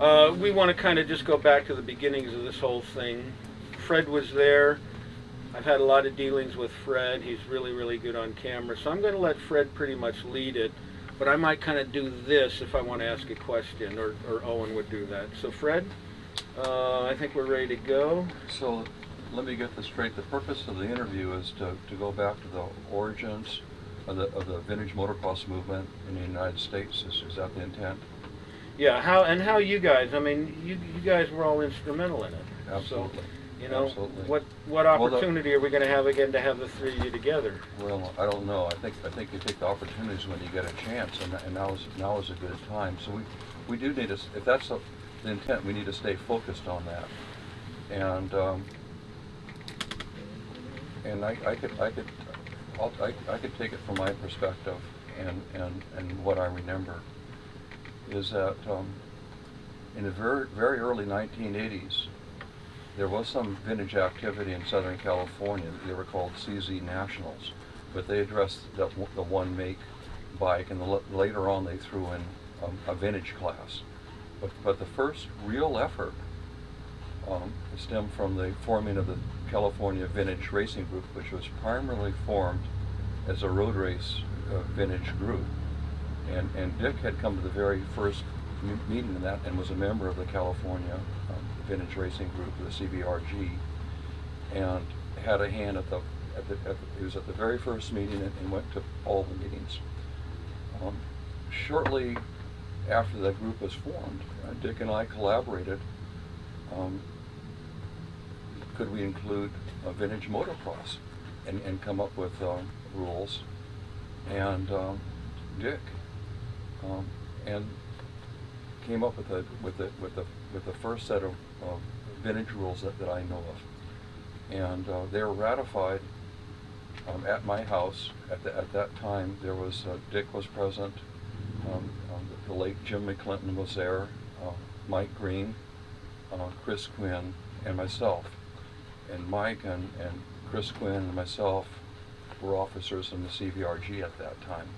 We want to kind of just go back to the beginnings of this whole thing. Fred was there. I've had a lot of dealings with Fred. He's really, really good on camera. So I'm going to let Fred pretty much lead it. But I might kind of do this if I want to ask a question, or Owen would do that. So Fred, I think we're ready to go. So let me get this straight. The purpose of the interview is to go back to the origins of the vintage motocross movement in the United States. Is that the intent? Yeah, how you guys, I mean, you guys were all instrumental in it. Absolutely. So, you know, Absolutely. what opportunity are we going to have again to have the three of you together? Well, I don't know. I think you take the opportunities when you get a chance, and now is a good time. So we do need to, if that's the intent, we need to stay focused on that. And I could take it from my perspective, and what I remember is that in the very early 1980s, there was some vintage activity in Southern California. They were called CZ Nationals, but they addressed the one make bike, and later on they threw in a vintage class. But the first real effort stemmed from the forming of the California Vintage Racing Group, which was primarily formed as a road race vintage group. And Dick had come to the very first meeting of that and was a member of the California Vintage Racing Group, the CVRG, and had a hand he was at the very first meeting and went to all the meetings. Shortly after that group was formed, Dick and I collaborated. Could we include a vintage motocross and come up with rules? And Dick and came up with the first set of vintage rules that I know of, and they were ratified at my house. At that time, there was Dick was present, the late Jim McClinton was there, Mike Green, Chris Quinn, and myself. And Mike and Chris Quinn and myself were officers in the CVRG at that time.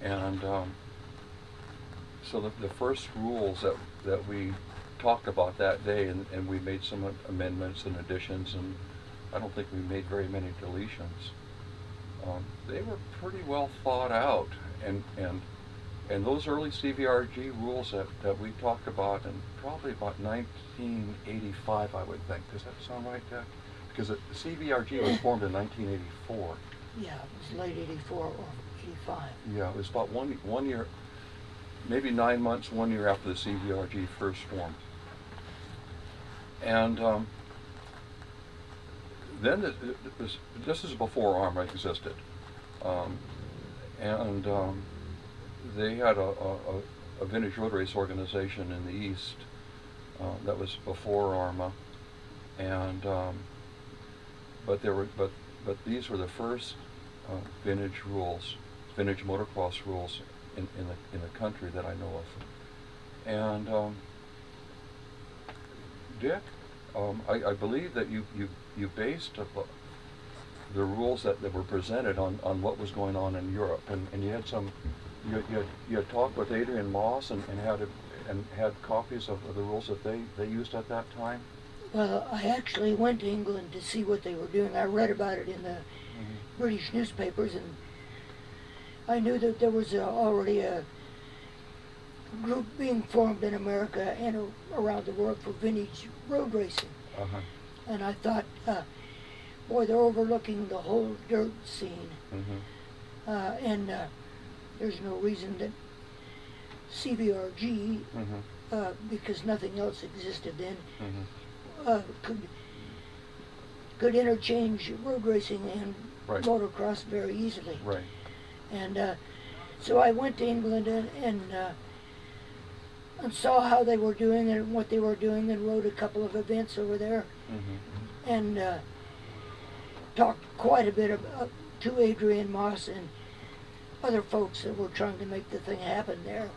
And so the first rules that we talked about that day, and we made some amendments and additions, and I don't think we made very many deletions. They were pretty well thought out, and those early CVRG rules that we talked about in probably about 1985, I would think. Does that sound right, Dick? Because the CVRG was formed in 1984. Yeah, it was late 84 or 85. Yeah, it was about one year, maybe 9 months, 1 year after the CVRG first formed. And then this is before AHRMA existed. They had a vintage road race organization in the East that was before AHRMA, and but these were the first vintage rules, vintage motocross rules in the country that I know of. And Dick, I believe that you based the rules that were presented on what was going on in Europe, and you had some. You had talked with Adrian Moss and had copies of the rules that they used at that time? Well, I actually went to England to see what they were doing. I read about it in the British newspapers, and I knew that there was already a group being formed in America and around the world for vintage road racing. And I thought, boy, they're overlooking the whole dirt scene. There's no reason that CVRG, because nothing else existed then, could interchange road racing and motocross very easily. Right. And so I went to England and saw how they were doing and what they were doing, and rode a couple of events over there, and talked quite a bit to Adrian Moss and other folks that were trying to make the thing happen there.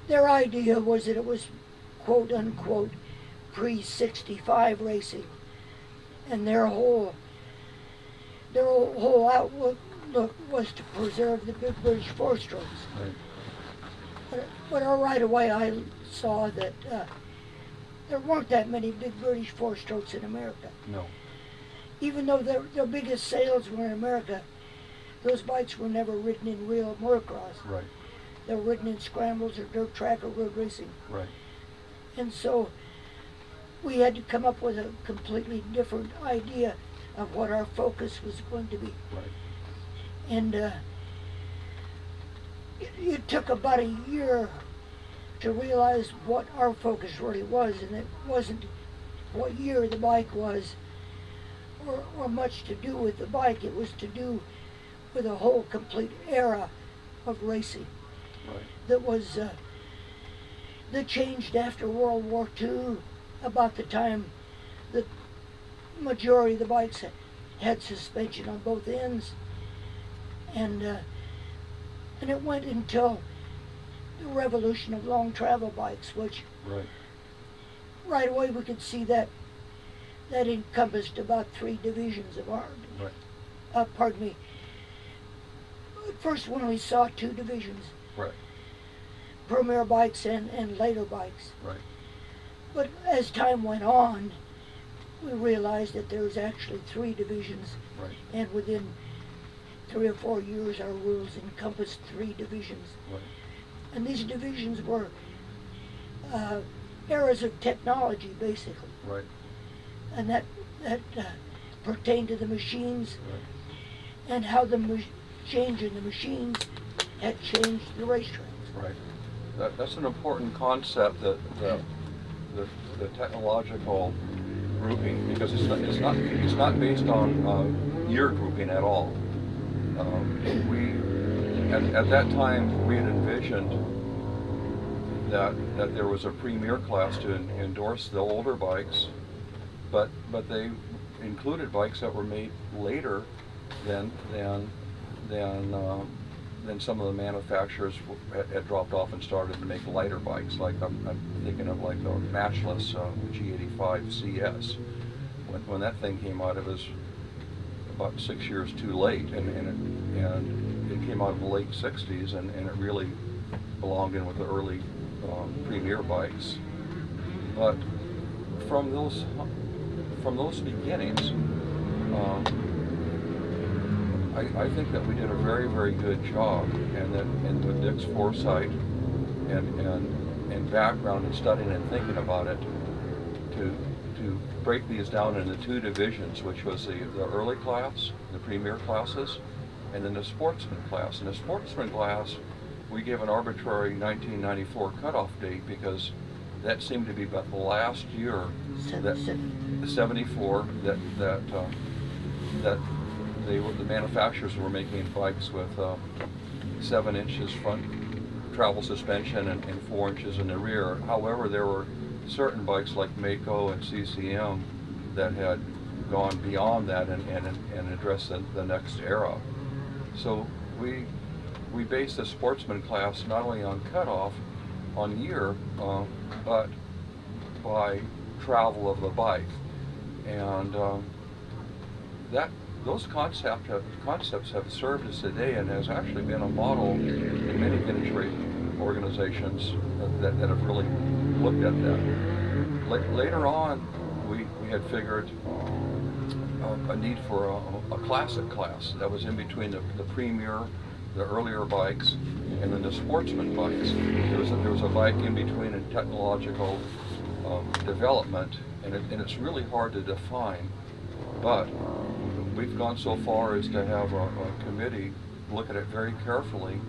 Their idea was that it was quote unquote pre-65 racing, and their whole outlook was to preserve the big British four-strokes. But right away I saw that there weren't that many big British four-strokes in America. No. Even though their biggest sales were in America, those bikes were never ridden in real motocross. Right. They were ridden in scrambles or dirt track or road racing. Right. And so we had to come up with a completely different idea of what our focus was going to be. Right. And it took about a year to realize what our focus really was, and it wasn't what year the bike was or much to do with the bike. It was to do with a whole complete era of racing. Right. That was that changed after World War II, about the time the majority of the bikes had suspension on both ends, and it went until the revolution of long travel bikes, which right away we could see that encompassed about 3 divisions of art. Right. Pardon me. At first, when we saw 2 divisions, Right. premier bikes and later bikes. Right. But as time went on, we realized that there was actually 3 divisions, Right. and within 3 or 4 years, our rules encompassed 3 divisions. Right. And these divisions were eras of technology, basically, Right. and that pertained to the machines Right. and how the change in the machines had changed the racetracks. Right. That's an important concept, that the technological grouping, because it's not based on year grouping at all. At that time we had envisioned that there was a premier class to endorse the older bikes, but they included bikes that were made later than some of the manufacturers had dropped off and started to make lighter bikes. Like I'm thinking of like the Matchless G85 CS. When that thing came out, it was about 6 years too late, and it came out in the late 60s, and it really belonged in with the early premier bikes. But from those beginnings, I think that we did a very, very good job, and with Dick's foresight and background and studying and thinking about it, to break these down into 2 divisions, which was the early class, the premier classes, and then the sportsman class. And the sportsman class, we gave an arbitrary 1994 cutoff date because that seemed to be about the last year, that 74, that the manufacturers were making bikes with 7 inches front travel suspension and 4 inches in the rear. However, there were certain bikes like Mako and CCM that had gone beyond that and addressed the next era. So we based the sportsman class not only on cutoff, on year, but by travel of the bike, and those concepts have served us today, and has actually been a model in many vintage organizations that have really looked at that. Later on, we had figured a need for a classic class that was in between the premier, the earlier bikes, and then the sportsman bikes. There was a bike in between in technological development, and it's really hard to define, but we've gone so far as to have a committee look at it very carefully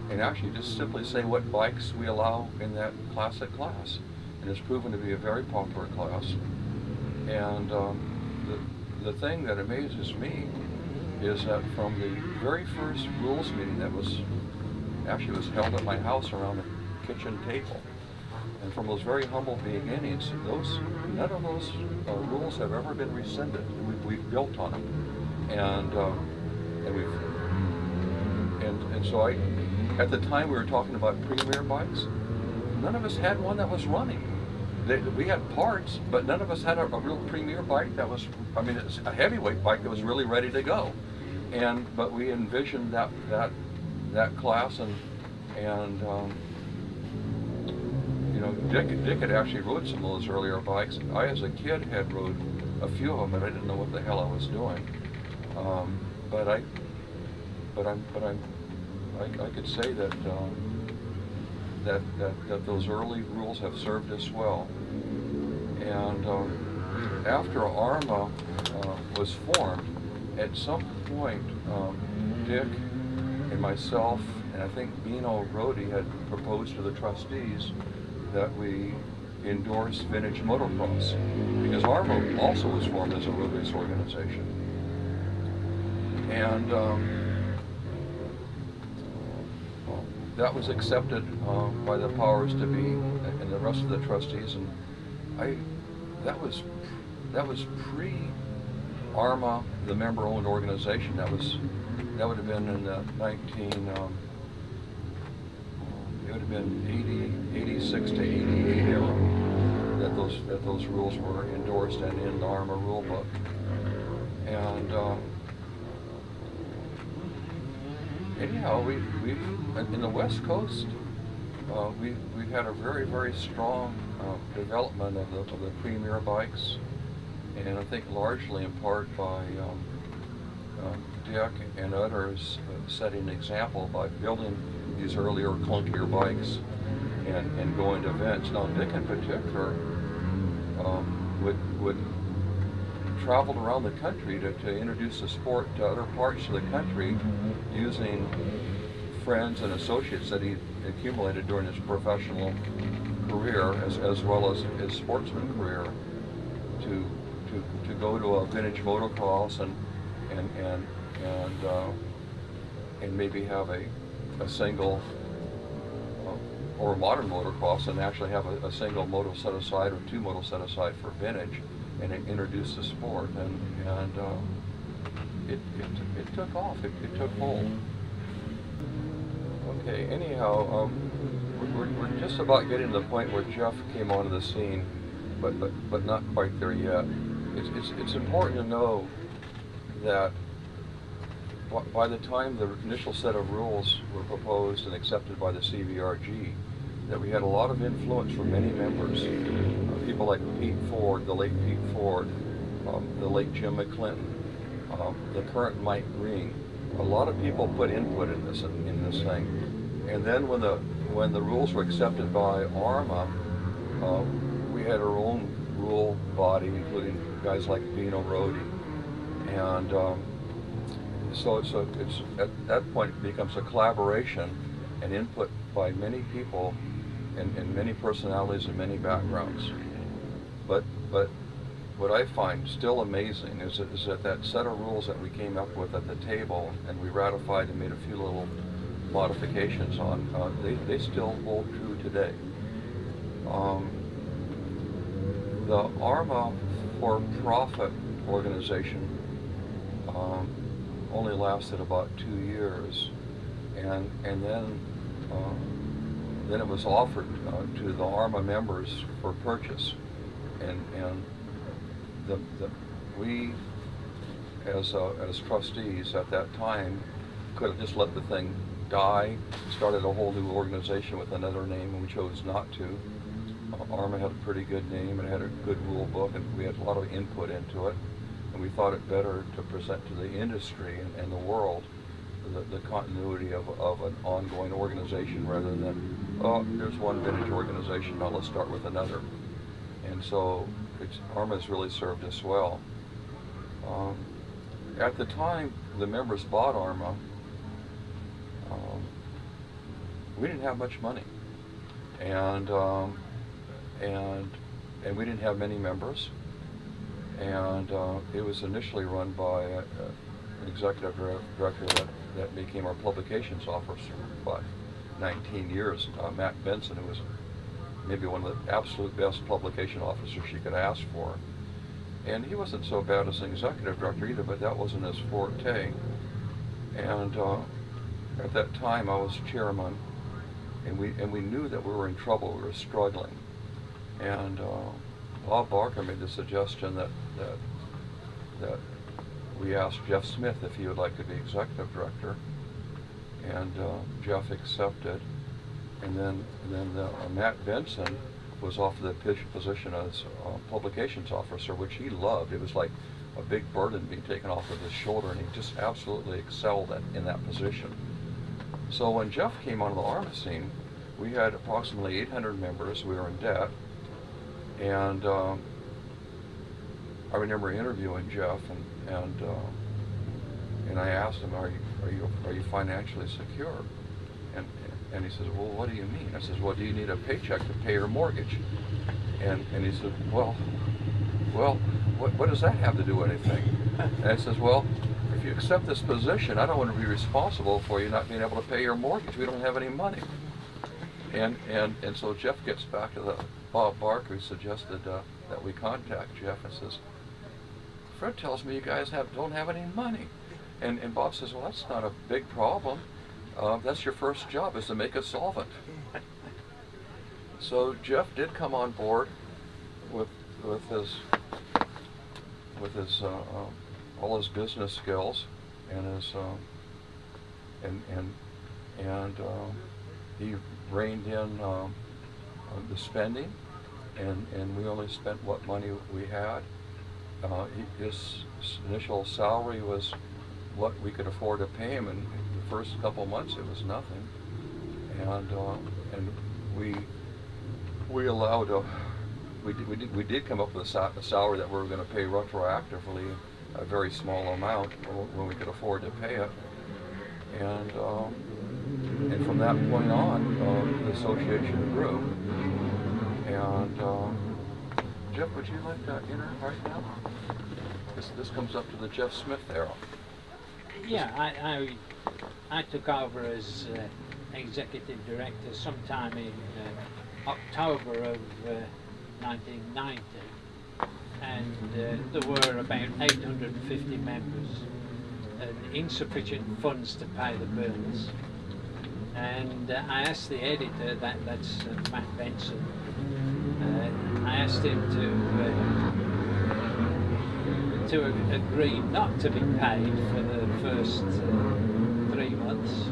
and actually just simply say what bikes we allow in that classic class. And it's proven to be a very popular class. And the thing that amazes me is that from the very first rules meeting that was held at my house around the kitchen table, and from those very humble beginnings, none of those rules have ever been rescinded. We've built on them. And so at the time we were talking about premier bikes, none of us had one that was running. We had parts, but none of us had a real premier bike that was, it's a heavyweight bike that was really ready to go. But we envisioned that class, and you know, Dick had actually rode some of those earlier bikes. I, as a kid, had rode a few of them, but I didn't know what the hell I was doing. But I could say that that those early rules have served us well. And after AHRMA was formed, at some point, Dick and myself, and I think Bino Rodi had proposed to the trustees that we endorse vintage motocross, because AHRMA also was formed as a road race organization. And that was accepted by the powers to be and the rest of the trustees, and that was pre-AHRMA, the member-owned organization. That would have been in the it would have been 86 to 88 era that those rules were endorsed and in the AHRMA rule book. And anyhow, we in the West Coast, we've had a very, very strong development of the premier bikes, and I think largely in part by Dick and others setting an example by building these earlier clunkier bikes and going to events. Now Dick in particular would traveled around the country to introduce the sport to other parts of the country using friends and associates that he accumulated during his professional career as well as his sportsman career to go to a vintage motocross and maybe have a single or a modern motocross and actually have a single moto set aside or two moto set aside for vintage and introduce the sport, and it took off. It took hold. Okay. Anyhow, we're just about getting to the point where Jeff came onto the scene, but not quite there yet. It's important to know that by the time the initial set of rules were proposed and accepted by the CVRG, that we had a lot of influence from many members, people like Pete Ford, the late Pete Ford, the late Jim McClinton, the current Mike Green. A lot of people put input in this thing, and then when the rules were accepted by AHRMA, we had our own rule body, including guys like Bino Rodi, and so it's at that point it becomes a collaboration and input by many people and many personalities and many backgrounds. But what I find still amazing is that set of rules that we came up with at the table and we ratified and made a few little modifications on, they still hold true today. The AHRMA for-profit organization only lasted about 2 years, and then it was offered to the AHRMA members for purchase, and we as trustees at that time could have just let the thing die, started a whole new organization with another name, and we chose not to. AHRMA had a pretty good name and had a good rule book, and we had a lot of input into it, and we thought it better to present to the industry and the world the continuity of an ongoing organization rather than, oh, there's one vintage organization, now let's start with another. And so AHRMA has really served us well. At the time the members bought AHRMA, we didn't have much money, and we didn't have many members, and it was initially run by an executive director that became our publications officer for about 19 years, Matt Benson, who was maybe one of the absolute best publication officers you could ask for. And he wasn't so bad as an executive director either, but that wasn't his forte. And at that time I was chairman, and we knew that we were in trouble, we were struggling. And Bob Barker made the suggestion that we asked Jeff Smith if he would like to be executive director, and Jeff accepted. Matt Benson was offered the position as publications officer, which he loved. It was like a big burden being taken off of his shoulder, and he just absolutely excelled in that position. So when Jeff came onto the AHRMA scene, we had approximately 800 members. We were in debt, and I remember interviewing Jeff, and I asked him, "Are you financially secure?" And he says, "Well, what do you mean?" I says, "Well, do you need a paycheck to pay your mortgage?" And he said, well, what does that have to do with anything? And I says, "Well, if you accept this position, I don't want to be responsible for you not being able to pay your mortgage. We don't have any money." And so Jeff gets back to Bob Barker, who suggested that we contact Jeff, and says, "Fred tells me you guys don't have any money." And Bob says, "Well, that's not a big problem. That's your first job, is to make a solvent." So Jeff did come on board with his all his business skills and his he reined in the spending, and we only spent what money we had. His initial salary was what we could afford to pay him, and the first couple months it was nothing. And we allowed we did come up with a salary that we were going to pay retroactively, a very small amount when we could afford to pay it. And from that point on, the association grew. And Jeff, would you like to enter right now? This comes up to the Jeff Smith era. Yeah, I took over as executive director sometime in October of 1990, and there were about 850 members and insufficient funds to pay the bills. And I asked the editor, that's Matt Benson, I asked him to agree not to be paid for the first 3 months,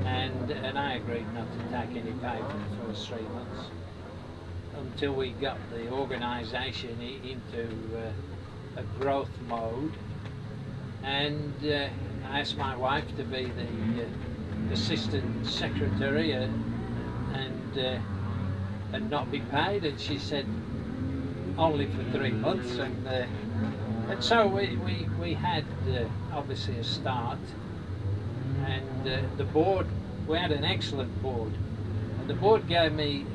and I agreed not to take any pay for the first 3 months until we got the organisation into a growth mode. And I asked my wife to be the assistant secretary and not be paid, and she said only for 3 months, and so we had obviously a start, and the board, we had an excellent board, and the board gave me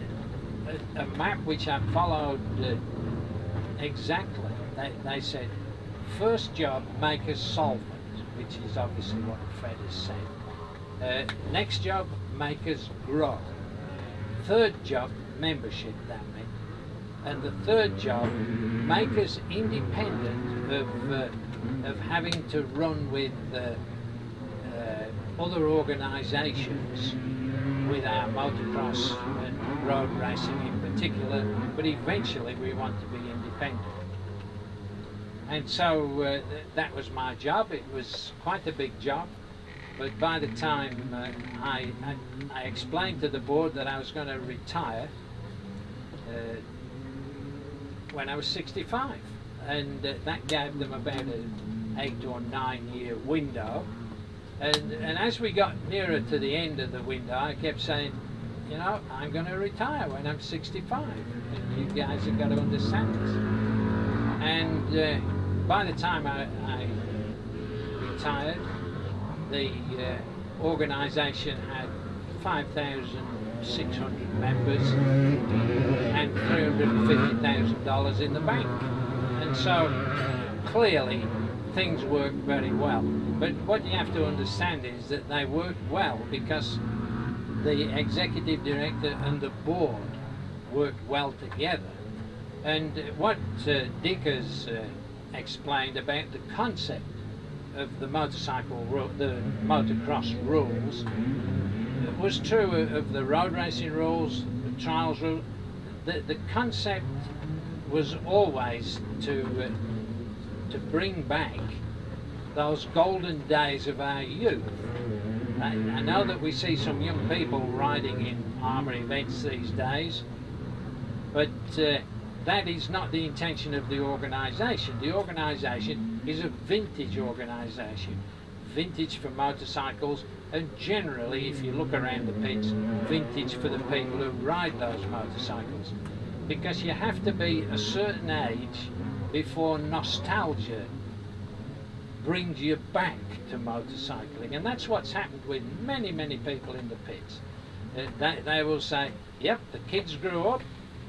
a map which I followed exactly. They said, first job, make us solvent, which is obviously what Fred has said. Next job, make us grow. Third job, membership, that meant. And the third job, make us independent of having to run with other organisations, with our motocross and road racing in particular, but eventually we want to be independent. And so that was my job. It was quite a big job, but by the time I explained to the board that I was going to retire when I was 65, and that gave them about an 8 or 9 year window. And as we got nearer to the end of the window, I kept saying, you know, I'm going to retire when I'm 65, and you guys have got to understand this. And by the time I retired, the organisation had 5,600 members and $350,000 in the bank. And so clearly things worked very well. But what you have to understand is that they worked well because the executive director and the board worked well together. And what Dick has explained about the concept of the the motocross rules was true of the road racing rules, the trials rules. The concept was always to bring back those golden days of our youth, I know that we see some young people riding in AHRMA events these days, but that is not the intention of the organisation. The organisation is a vintage organisation, vintage for motorcycles, and generally, if you look around the pits, vintage for the people who ride those motorcycles. Because you have to be a certain age before nostalgia brings you back to motorcycling, and that's what's happened with many people in the pits. They will say, yep, the kids grew up,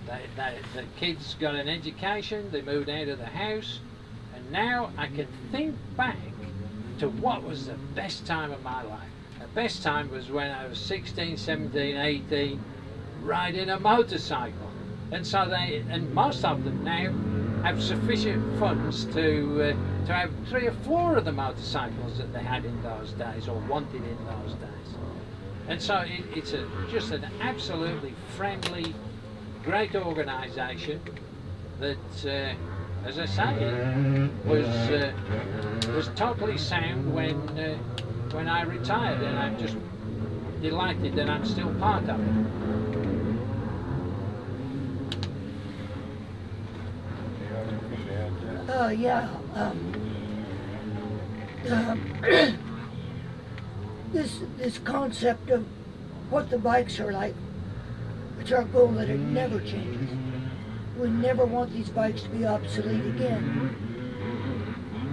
the kids got an education, they moved out of the house, and now I can think back to what was the best time of my life. The best time was when I was 16, 17, 18, riding a motorcycle. And so most of them now have sufficient funds to have 3 or 4 of the motorcycles that they had in those days, or wanted in those days. And so it's just an absolutely friendly, great organisation that, as I say, was totally sound when I retired, and I'm just delighted that I'm still part of it. Yeah. This concept of what the bikes are like, it's our goal that it never changes. We never want these bikes to be obsolete again.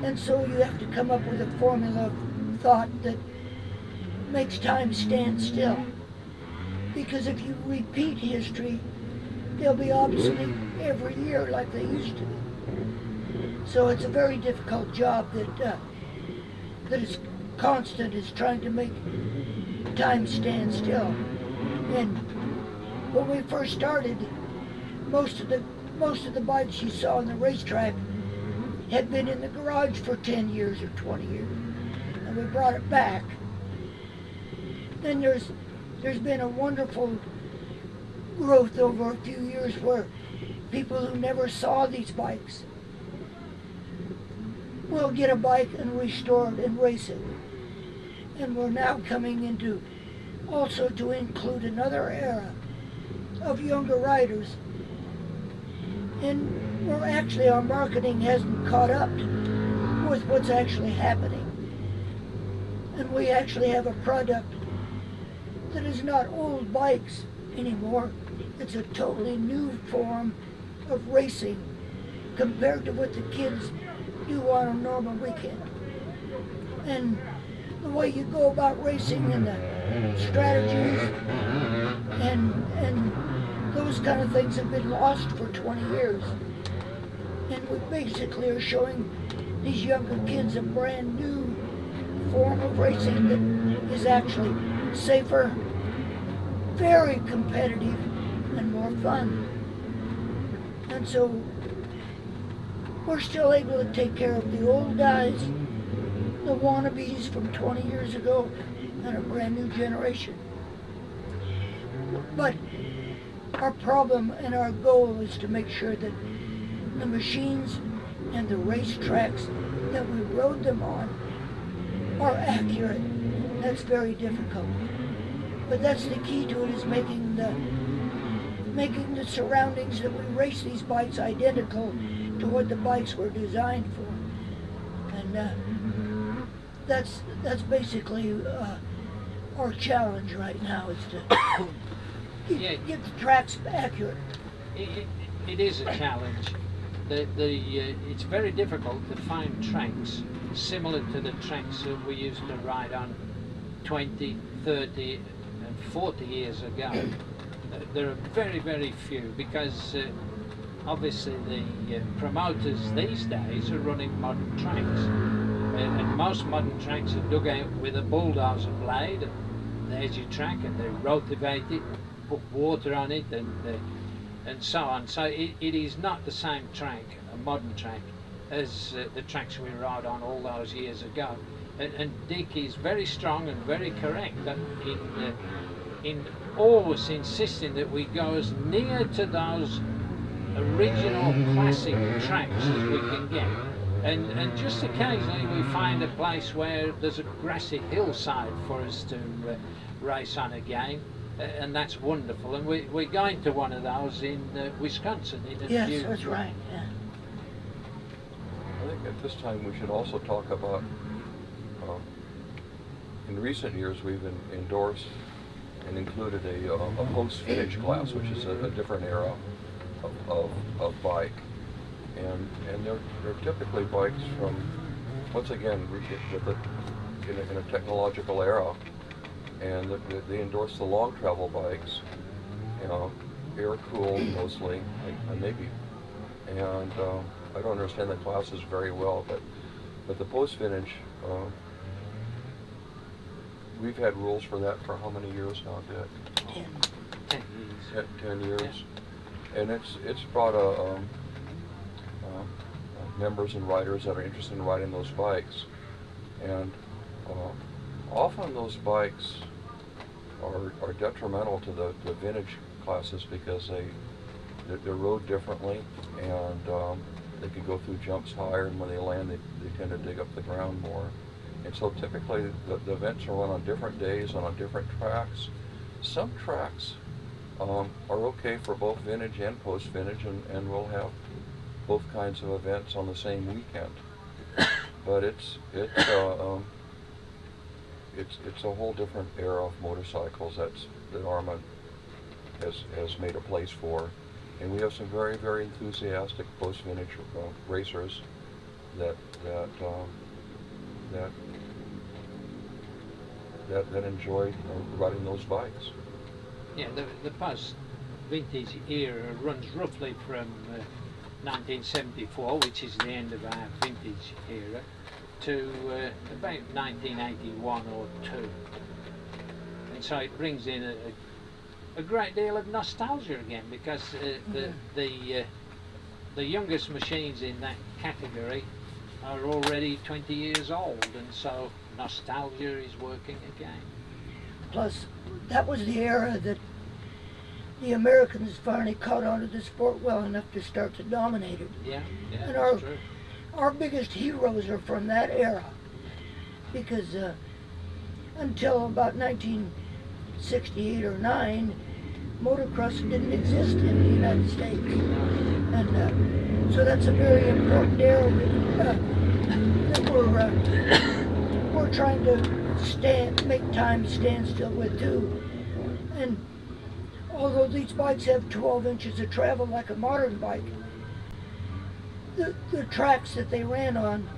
And so you have to come up with a formula of thought that makes time stand still. Because if you repeat history, they'll be obsolete every year like they used to be. So it's a very difficult job that is constant, is trying to make time stand still. And when we first started, most of the bikes you saw on the racetrack had been in the garage for 10 years or 20 years, and we brought it back. Then there's been a wonderful growth over a few years where people who never saw these bikes will get a bike and restore it and race it. And we're now coming into also to include another era of younger riders. And we're actually, our marketing hasn't caught up with what's actually happening. And we actually have a product that is not old bikes anymore. It's a totally new form of racing compared to what the kids do on a normal weekend. And the way you go about racing and the strategies and those kind of things have been lost for 20 years. And we basically are showing these younger kids a brand new form of racing that is actually safer, very competitive, and more fun. And so we're still able to take care of the old guys, the wannabes from 20 years ago, and a brand new generation. But our problem and our goal is to make sure that the machines and the racetracks that we rode them on are accurate. That's very difficult. But that's the key to it, is making the surroundings that we race these bikes identical to what the bikes were designed for. And that's basically our challenge right now, is to get the tracks accurate. It is a challenge. It's very difficult to find tracks similar to the tracks that we used to ride on 20, 30 and 40 years ago. There are very few, because obviously the promoters these days are running modern tracks, and most modern tracks are dug out with a bulldozer blade, and there's your track, and they rotivate it, put water on it, and so on. So it is not the same track, a modern track, as the tracks we rode on all those years ago. And Dick is very strong and very correct in always insisting that we go as near to those original classic tracks as we can get. And just occasionally we find a place where there's a grassy hillside for us to race on again, and that's wonderful. And we're going to one of those in Wisconsin in a few. Yes, that's right. Yeah. I think at this time we should also talk about, in recent years we've endorsed and included a post-finish class, which is a different era of bike. And they're typically bikes from, once again, in a technological era, and they endorse the long travel bikes, air-cooled mostly, maybe, and I don't understand the classes very well, but the post-finish, we've had rules for that for how many years now, Dick? 10 years. 10 years. Yeah. And it's brought members and riders that are interested in riding those bikes, and often those bikes are detrimental to the vintage classes because they're rode differently, and they could go through jumps higher, and when they land they tend to dig up the ground more. And so typically the events are run on different days and on different tracks. Some tracks are okay for both vintage and post-vintage, and we'll have both kinds of events on the same weekend. But it's a whole different era of motorcycles that AHRMA has made a place for, and we have some very, very enthusiastic post-vintage racers that enjoy riding those bikes. Yeah, the post-vintage era runs roughly from 1974, which is the end of our vintage era, to about 1981 or 2. And so it brings in a great deal of nostalgia again, because the youngest machines in that category are already 20 years old, and so nostalgia is working again. Plus, that was the era that the Americans finally caught on to the sport well enough to start to dominate it. Yeah, And that's true. our biggest heroes are from that era, because until about 1968 or 9, motocross didn't exist in the United States, and so that's a very important era that we're trying to make time stand still with too. And although these bikes have 12 inches of travel like a modern bike, the tracks that they ran on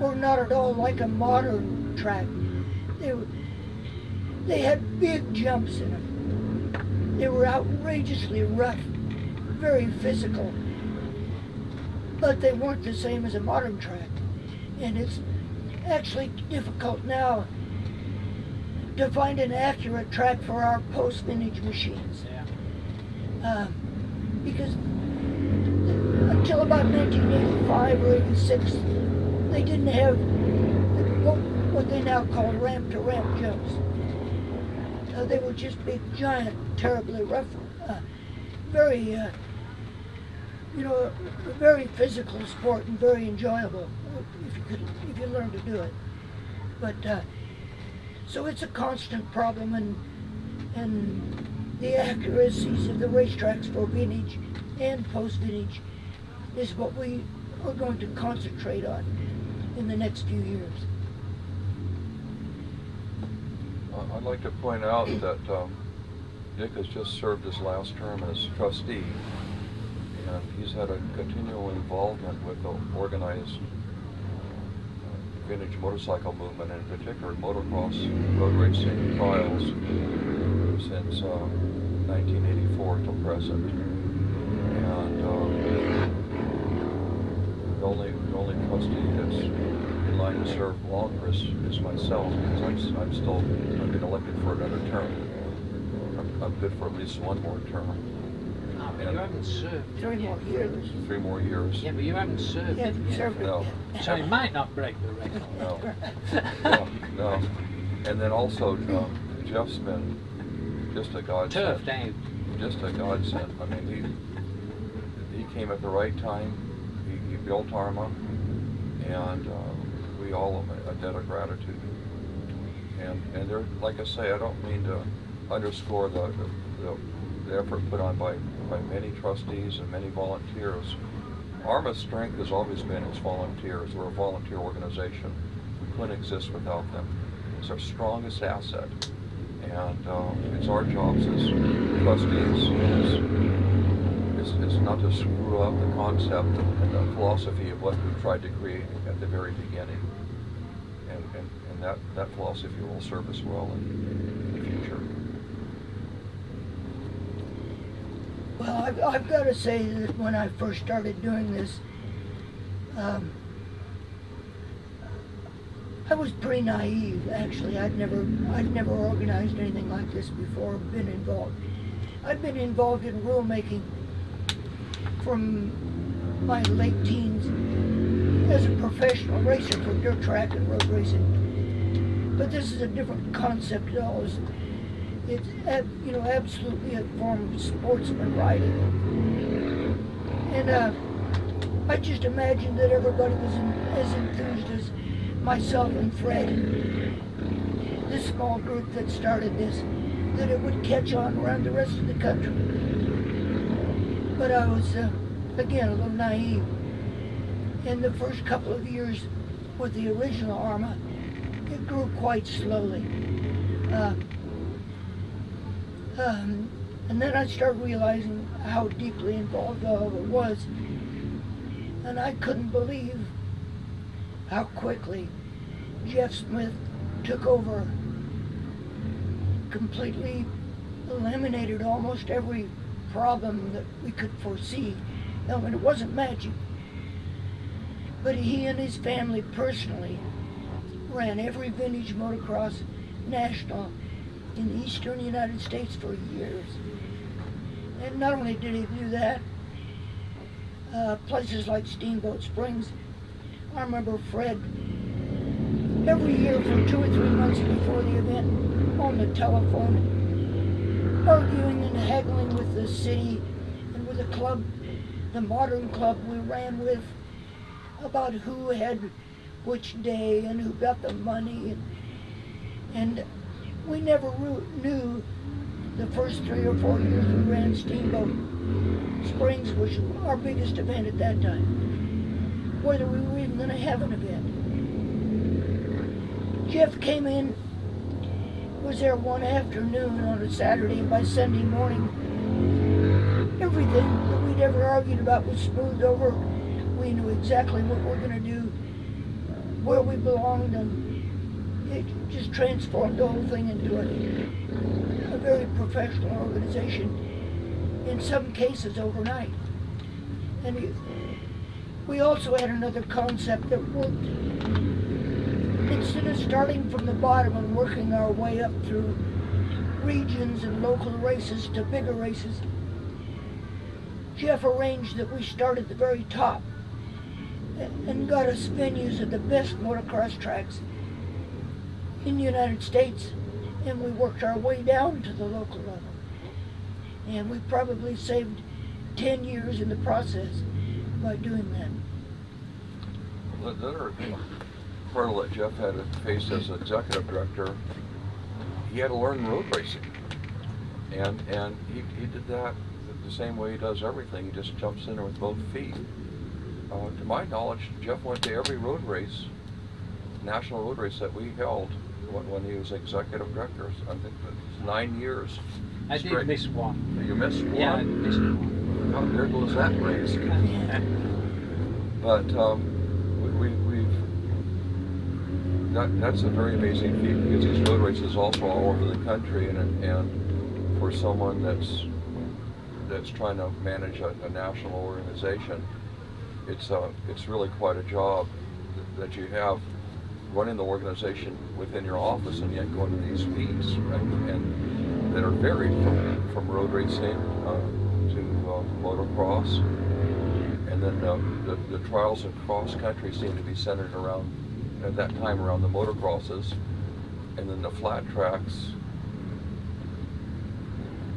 were not at all like a modern track. They had big jumps in them. They were outrageously rough, very physical, but they weren't the same as a modern track. And it's actually difficult now to find an accurate track for our post-vintage machines. Yeah. Because until about 1985 or 86, they didn't have what they now call ramp-to-ramp jumps. They were just big, giant, terribly rough, very, a very physical sport and very enjoyable if you learn to do it. But so it's a constant problem, and the accuracies of the racetracks for vintage and post-vintage is what we are going to concentrate on in the next few years. I'd like to point out that Dick has just served his last term as trustee, and he's had a continual involvement with the organized vintage motorcycle movement, and in particular motocross road racing trials since 1984 till present. And the only trustee that's in line to serve longer is myself, because I've been elected for another term. I'm good for at least one more term. No, but you haven't served 3 more years. 3 more years. Yeah, but you haven't served Yeah, it yet. served it. No. So you might not break the record. No. And then also, Jeff's been just a godsend. Turf down. Just a godsend. I mean, he came at the right time. He built AHRMA, and we all owe them a debt of gratitude. And there, like I say, I don't mean to underscore the effort put on by many trustees and many volunteers. AHRMA's strength has always been its volunteers. We're a volunteer organization. We couldn't exist without them. It's our strongest asset. And it's our jobs as trustees is not to screw up the concept and the philosophy of what we tried to create at the very beginning. And that philosophy will serve us well in the future. Well, I've got to say that when I first started doing this, I was pretty naive, actually. I'd never organized anything like this before, been involved. I'd been involved in rulemaking from my late teens as a professional racer for dirt track and road racing. But this is a different concept at all. It's absolutely a form of sportsman riding. And I just imagined that everybody was as enthused as myself and Fred and this small group that started this, that it would catch on around the rest of the country. But I was, again, a little naive. In the first couple of years with the original AHRMA, it grew quite slowly. And then I started realizing how deeply involved all of it was. And I couldn't believe how quickly Jeff Smith took over, completely eliminated almost every problem that we could foresee. I mean, it wasn't magic, but he and his family personally ran every vintage motocross national in the eastern United States for years. And not only did he do that, places like Steamboat Springs, I remember Fred every year for 2 or 3 months before the event on the telephone, arguing and haggling with the city and with the club, the modern club we ran with, about who had which day and who got the money. And we never knew the first 3 or 4 years we ran Steamboat Springs, which was our biggest event at that time, whether we were even going to have an event. Jeff came in, was there one afternoon on a Saturday, and by Sunday morning, everything that we'd ever argued about was smoothed over. We knew exactly what we were going to do, where we belonged, and it just transformed the whole thing into a very professional organization, in some cases overnight. And we also had another concept that worked. Instead of starting from the bottom and working our way up through regions and local races to bigger races, Jeff arranged that we start at the very top and got us venues at the best motocross tracks in the United States, and we worked our way down to the local level. And we probably saved 10 years in the process by doing that. The other hurdle that Jeff had to face as executive director, he had to learn road racing. And he did that the same way he does everything. He just jumps in there with both feet. To my knowledge, Jeff went to every road race, national road race that we held when he was executive director. I think it was 9 years. I did miss one. You missed one? Yeah, I missed one. Oh, there goes that race. But that's a very amazing feat, because these road races also all over the country, and for someone that's trying to manage a national organization, it's really quite a job that you have, running the organization within your office and yet going to these meets, and that are varied from road racing to motocross, and then the trials in cross country seem to be centered around, at that time, around the motocrosses, and then the flat tracks,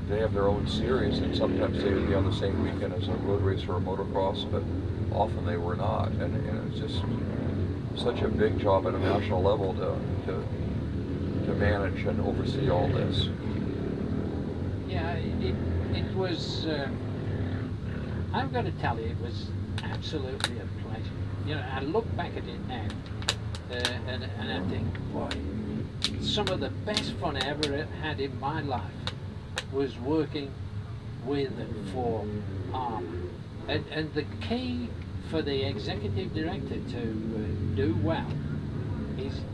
they have their own series, and sometimes they would be on the same weekend as a road race or a motocross, but often they were not, and it's just such a big job at a national level to manage and oversee all this. Yeah, it was, I've got to tell you, it was absolutely a pleasure. You know, I look back at it now, and I think, boy, some of the best fun I ever had in my life was working with and for AHRMA. And the key for the executive director to do well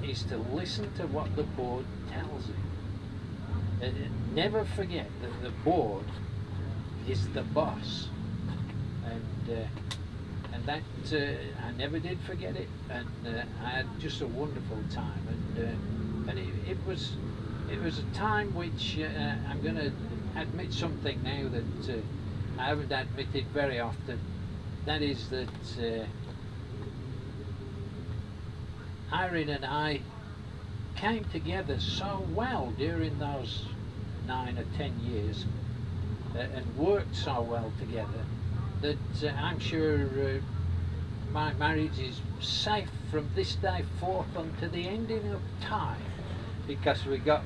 is to listen to what the board tells him. And never forget that the board is the boss, and that I never did forget it, and I had just a wonderful time, and it was a time which I'm going to admit something now that I haven't admitted very often. That is that Irene and I came together so well during those 9 or 10 years and worked so well together that I'm sure my marriage is safe from this day forth unto the ending of time, because we got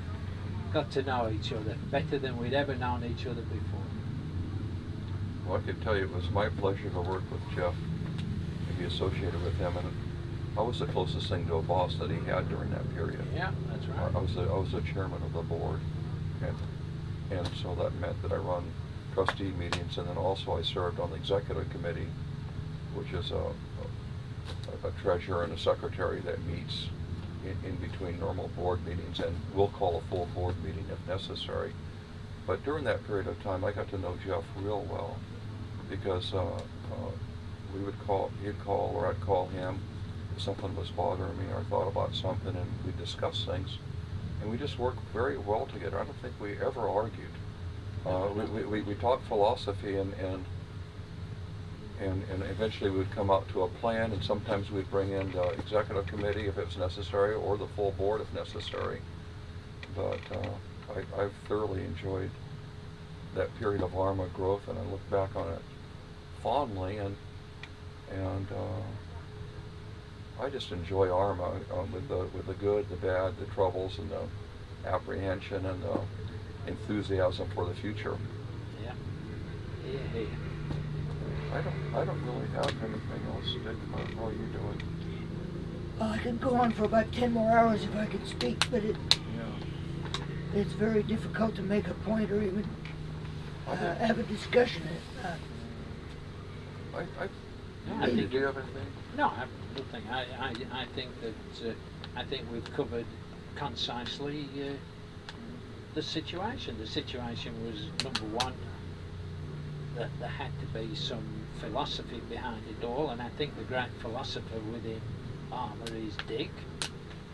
to know each other better than we'd ever known each other before. Well, I can tell you it was my pleasure to work with Jeff and be associated with him, and I was the closest thing to a boss that he had during that period. Yeah, that's right. I was the chairman of the board, and so that meant that I run trustee meetings, and then also I served on the executive committee, which is a treasurer and a secretary that meets in between normal board meetings, and we'll call a full board meeting if necessary. But during that period of time, I got to know Jeff real well, because he'd call, or I'd call him if something was bothering me, or I thought about something, and we'd discuss things. And we just worked very well together. I don't think we ever argued. We talked philosophy, and eventually we'd come out to a plan, and sometimes we'd bring in the executive committee if it was necessary, or the full board if necessary. But I've thoroughly enjoyed that period of AHRMA growth, and I look back on it fondly, and I just enjoy AHRMA with the good, the bad, the troubles, and the apprehension, and the enthusiasm for the future. Yeah. Yeah. I don't really have anything else, Dick. How are you doing? I could go on for about 10 more hours if I could speak, but it's very difficult to make a point or even have a discussion. Do you have anything? No, I have nothing. I think that I think we've covered concisely the situation. The situation was, number one, that there had to be some philosophy behind it all, and I think the great philosopher within AHRMA is Dick.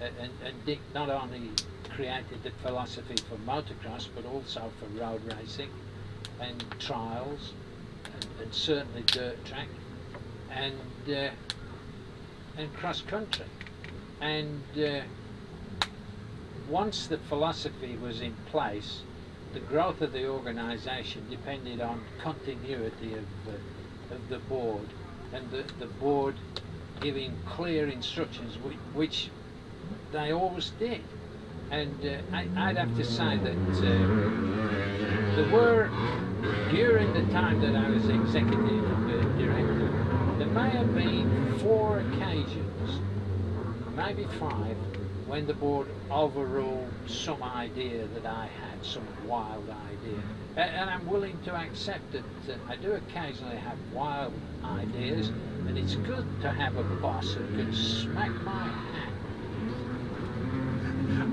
And Dick not only created the philosophy for motocross, but also for road racing and trials, and certainly dirt track, and cross country. And once the philosophy was in place, the growth of the organisation depended on continuity of the board, and the board giving clear instructions, which they always did. And I'd have to say that there were, during the time that I was executive director, there may have been 4 occasions, maybe 5, when the board overruled some idea that I had, some wild idea. And I'm willing to accept that I do occasionally have wild ideas, and it's good to have a boss who can smack my hand.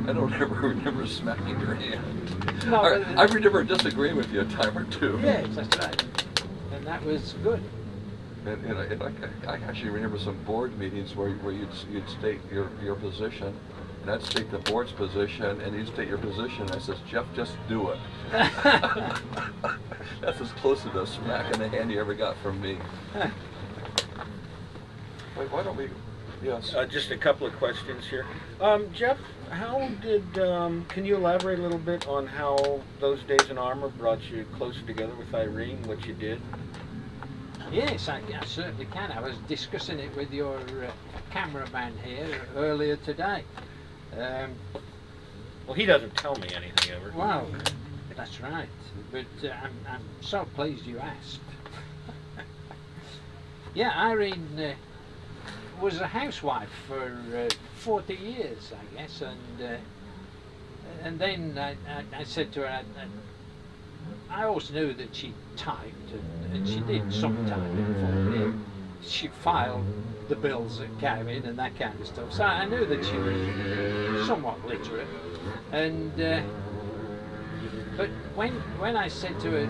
I don't ever remember smacking your hand. No, I remember disagreeing with you a time or two. Yes, that's right. And that was good. And I actually remember some board meetings where you'd state your position, and I'd state the board's position, and you'd state your position, and I says, Jeff, just do it. That's as close to the smack in the hand you ever got from me. Wait, why don't we... Yes. Just a couple of questions here. Jeff, how did, can you elaborate a little bit on how those days in AHRMA brought you closer together with Irene, what you did? Yes, I certainly can. I was discussing it with your cameraman here earlier today. Well, he doesn't tell me anything ever. Well, that's right. But I'm so pleased you asked. Yeah, Irene was a housewife for 40 years, I guess, and then I said to her, I always knew that she typed, and she did some typing for me. She filed the bills that came in and that kind of stuff, so I knew that she was somewhat literate. And but when I said to her,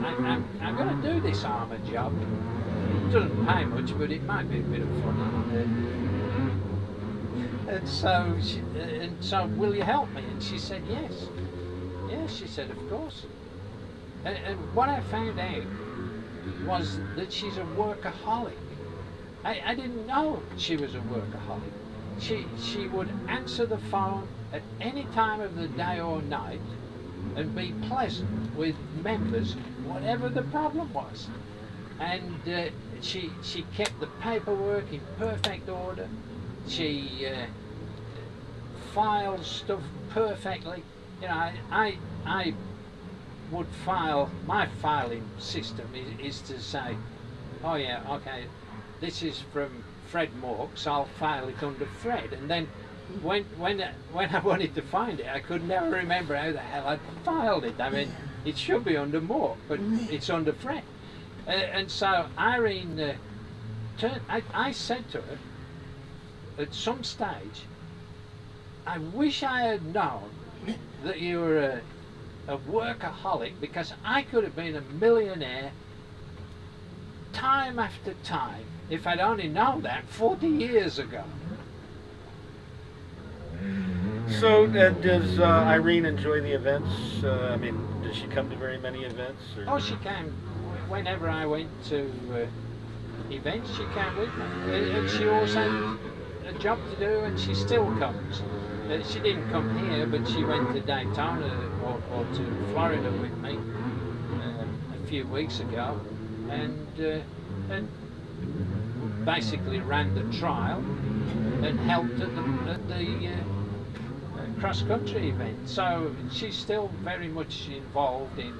I'm going to do this AHRMA job, it doesn't pay much, but it might be a bit of fun. And so will you help me? And she said yes. Yes, she said, of course. And what I found out was that she's a workaholic. I didn't know she was a workaholic. She would answer the phone at any time of the day or night and be pleasant with members, whatever the problem was. And she kept the paperwork in perfect order. She filed stuff perfectly. You know, I would file, my filing system is to say, oh yeah, okay, this is from Fred Mork, so I'll file it under Fred. And then when I wanted to find it, I could never remember how the hell I'd filed it. I mean, it should be under Mork, but it's under Fred. And so Irene I said to her at some stage, I wish I had known that you were a workaholic, because I could have been a millionaire time after time if I'd only known that 40 years ago. So does Irene enjoy the events? I mean, does she come to very many events? Or? Oh, she came. Whenever I went to events, she came with me. And she always had a job to do, and she still comes. She didn't come here, but she went to Daytona or to Florida with me a few weeks ago, and basically ran the trial and helped at the cross-country event. So she's still very much involved in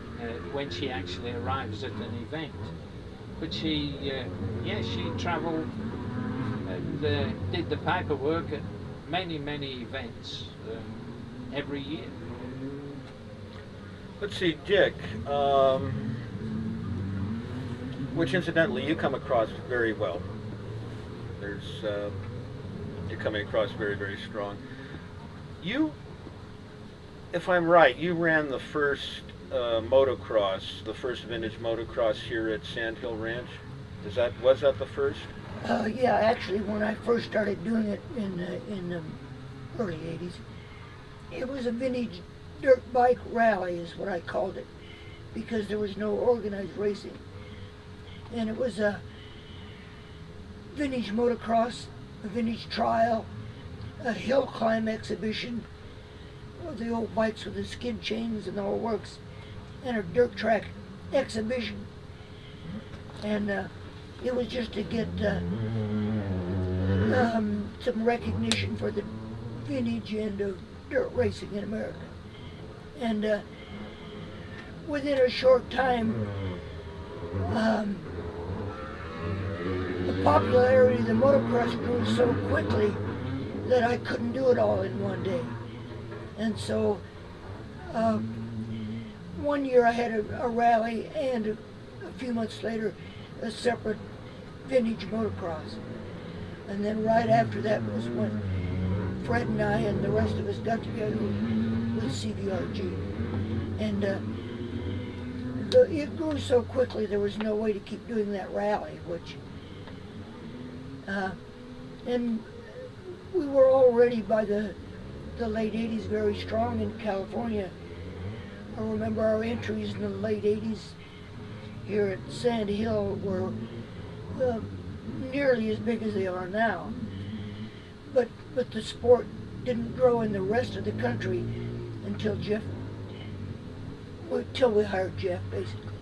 when she actually arrives at an event. But she travelled and did the paperwork at many events every year. Let's see, Dick, which incidentally you come across very well. You're coming across very strong. You, if I'm right, you ran the first motocross, the first vintage motocross here at Sand Hill Ranch. Was that the first? Yeah, actually, when I first started doing it in the early 80s, it was a vintage dirt bike rally is what I called it, because there was no organized racing. And it was a vintage motocross, a vintage trial, a hill climb exhibition of the old bikes with the skid chains and the whole works, and a dirt track exhibition. And it was just to get some recognition for the vintage end of dirt racing in America. And within a short time, the popularity of the motocross grew so quickly that I couldn't do it all in one day. And so one year I had a rally, and a few months later a separate vintage motocross. And then right after that was when Fred and I and the rest of us got together with CVRG. And it grew so quickly there was no way to keep doing that rally, which and we were already by the late 80s very strong in California. I remember our entries in the late 80s here at Sand Hill were nearly as big as they are now. But the sport didn't grow in the rest of the country until we hired Jeff, basically.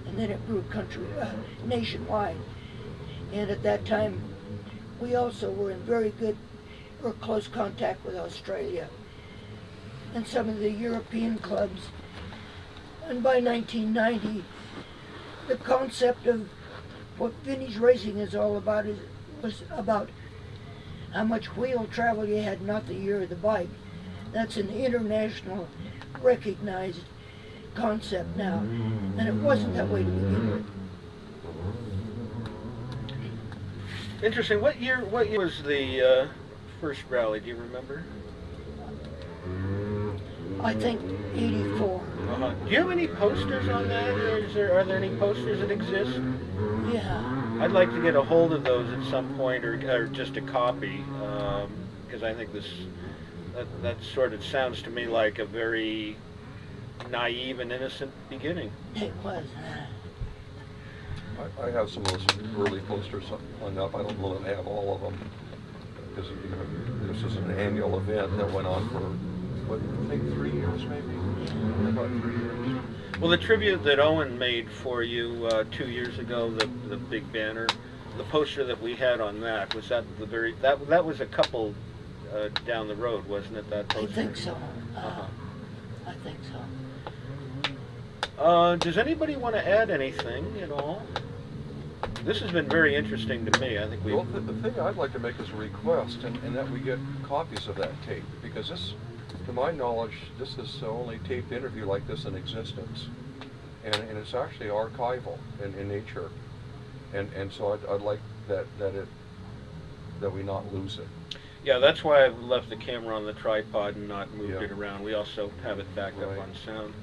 And then it grew nationwide. And at that time, we also were in very good or close contact with Australia and some of the European clubs. And by 1990, the concept of what vintage racing is all about was about how much wheel travel you had, not the year of the bike. That's an international recognized concept now, and it wasn't that way to begin with. Interesting. What year was the first rally? Do you remember? I think 84. Uh-huh. Do you have any posters on that? Or are there any posters that exist? Yeah. I'd like to get a hold of those at some point, or just a copy, because I think that sort of sounds to me like a very naive and innocent beginning. It was. I have some of those early posters hung up. I don't know that I have all of them, because this is an annual event that went on for, what, I think 3 years maybe? About 3 years. Well, the tribute that Owen made for you 2 years ago, the big banner, the poster that we had on that, was that that was a couple down the road, wasn't it, that poster? I think so. Uh-huh. I think so. Does anybody want to add anything at all? This has been very interesting to me. I think we. Well, the thing I'd like to make is a request, and that we get copies of that tape, because this, to my knowledge, this is the only taped interview like this in existence, and it's actually archival in nature, and so I'd like that we not lose it. Yeah, that's why I've left the camera on the tripod and not moved Yeah. it around. We also have it backed up Right. on sound.